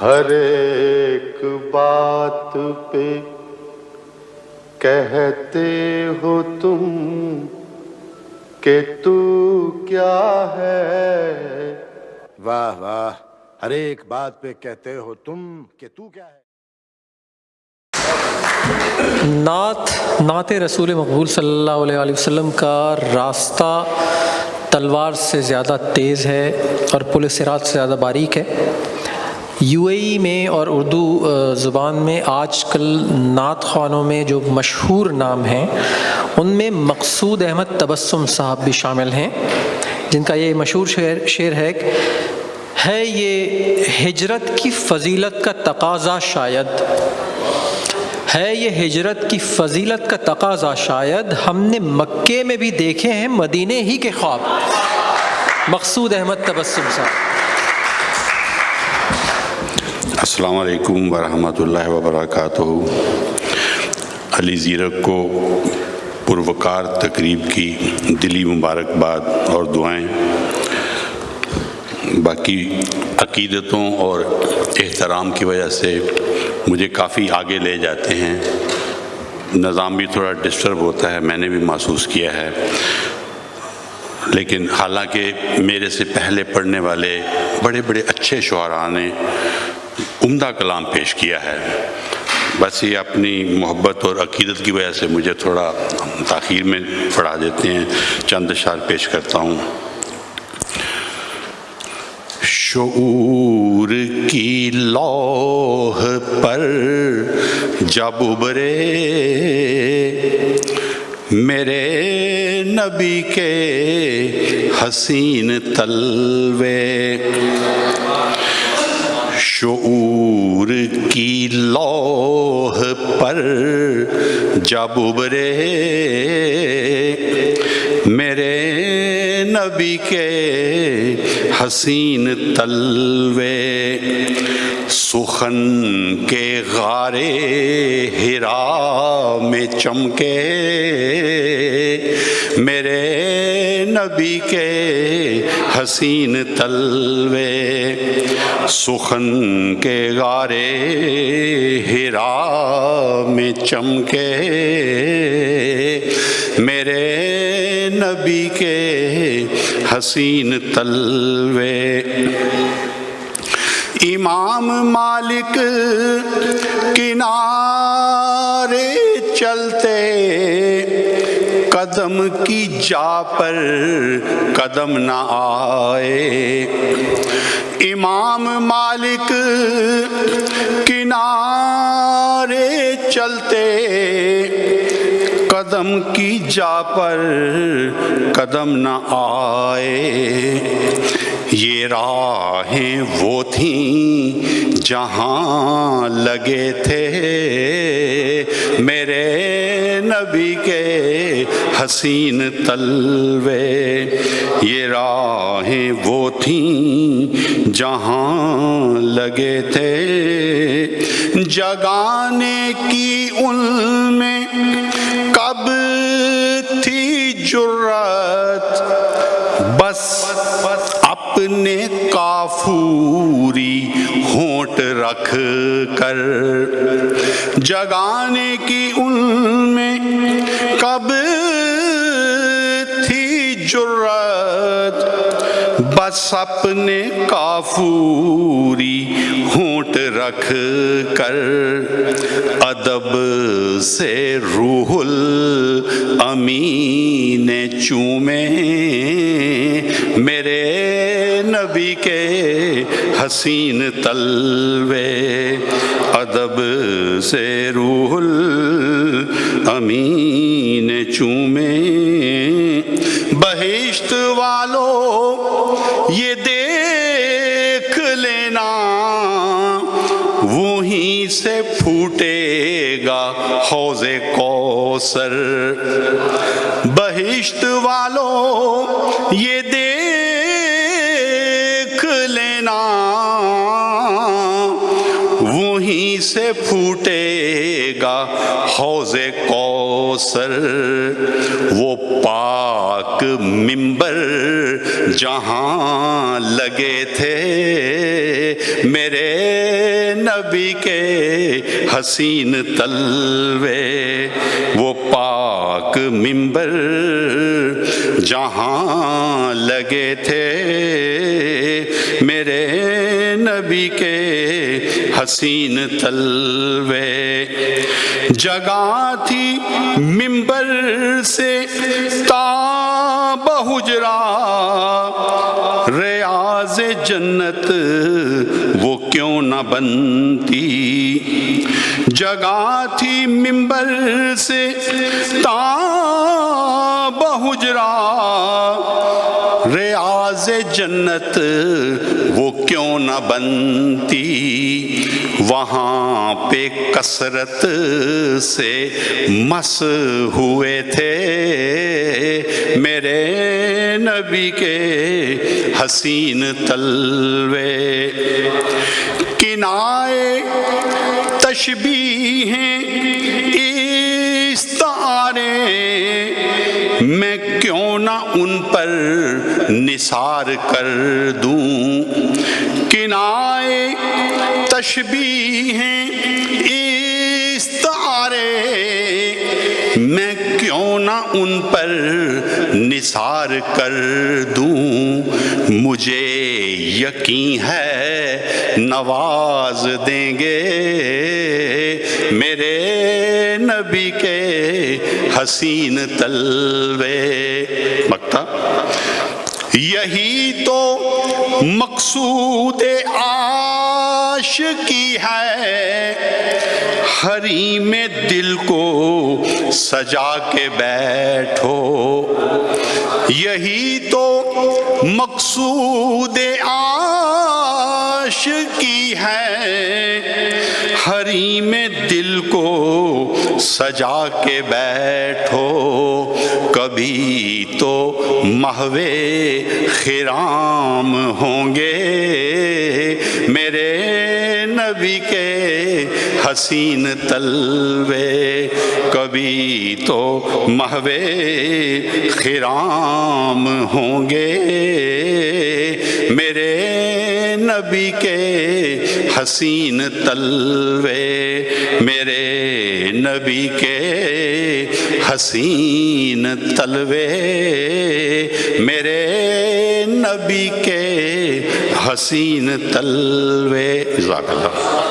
ہر ایک بات پہ کہتے ہو تم کہ تو کیا ہے. واہ واہ، ہر ایک بات پہ کہتے ہو تم کہ تو کیا ہے. نعت رسول مقبول صلی اللہ علیہ وسلم کا راستہ تلوار سے زیادہ تیز ہے اور پل صراط سے زیادہ باریک ہے. یو اے ای میں اور اردو زبان میں آج کل نعت خوانوں میں جو مشہور نام ہیں ان میں مقصود احمد تبسم صاحب بھی شامل ہیں، جن کا یہ مشہور شعر ہے یہ ہجرت کی فضیلت کا تقاضا شاید ہے، یہ ہجرت کی فضیلت کا تقاضا شاید ہم نے مکے میں بھی دیکھے ہیں مدینے ہی کے خواب. مقصود احمد تبسم صاحب. السلام علیکم ورحمۃ اللہ وبرکاتہ. علی زیرک کو پروقار تقریب کی دلی مبارکباد اور دعائیں. باقی عقیدتوں اور احترام کی وجہ سے مجھے کافی آگے لے جاتے ہیں، نظام بھی تھوڑا ڈسٹرب ہوتا ہے، میں نے بھی محسوس کیا ہے. لیکن حالانکہ میرے سے پہلے پڑھنے والے بڑے بڑے اچھے شعراء نے عمدہ کلام پیش کیا ہے، بس یہ اپنی محبت اور عقیدت کی وجہ سے مجھے تھوڑا تاخیر میں پڑھا دیتے ہیں. چند اشعار پیش کرتا ہوں. شعور کی لوح پر جب ابھرے میرے نبی کے حسین تلوے، شعور کی لوح پر جب ابھرے میرے نبی کے حسین تلوے، سخن کے غار حرا میں چمکے میرے نبی کے حسین تلوے، سخن کے غار حرا میں چمکے میرے نبی کے حسین تلوے. امام مالک کنارے چلتے قدم کی جا پر قدم نہ آئے، امام مالک کنارے چلتے قدم کی جا پر قدم نہ آئے. یہ راہیں وہ تھیں جہاں لگے تھے میرے نبی کے حسین تلوے، یہ راہیں وہ تھیں جہاں لگے تھے جگانے کی ان میں کب تھی جرات، بس اپنے کافوری ہونٹ رکھ کر، جگانے کی ان میں کب تھی جرات، بس اپنے کافوری ہونٹ رکھ کر، ادب سے روح الامین چومے میرے نبی کے حسین تلوے، ادب سے روح الامین چومے. بہشت والو یہ دیکھ لینا وہیں سے پھوٹے گا حوض کوثر، بہشت والو یہ دیکھ لینا وہیں سے پھوٹے گا حوض کوثر. وہ پاک ممبر جہاں لگے تھے میرے نبی کے حسین تلوے، وہ پاک منبر جہاں لگے تھے، میرے نبی کے حسین تلوے، جگہ تھی منبر سے تا بحجرا، ریاض جنت وہ کیوں نہ بنتی، جگہ تھی منبر سے تا بحجرا، ریاض جنت وہ کیوں نہ بنتی، وہاں پہ کثرت سے مس ہوئے تھے، میرے نبی کے حسین تلوے، کنائے تشبیہ استعارے، میں کیوں نہ ان پر نثار کر دوں، کنائے تشبیہ استعارے، میں کیوں نہ ان پر نثار کر دوں، مجھے یقین ہے نواز دیں گے میرے نبی کے حسین تلوے۔ مکتا یہی تو مقصود عاشقی ہے، حریم دل کو سجا کے بیٹھو، یہی تو مقصود عاشقی ہے، حریم دل کو سجا کے بیٹھو، کبھی تو محو خرام ہوں گے میرے نبی کے حسین تلوے، کبھی تو محو خرام ہوں گے میرے نبی کے حسین تلوے، میرے نبی کے حسین تلوے، میرے نبی کے حسین تلوے۔ جزاک اللہ۔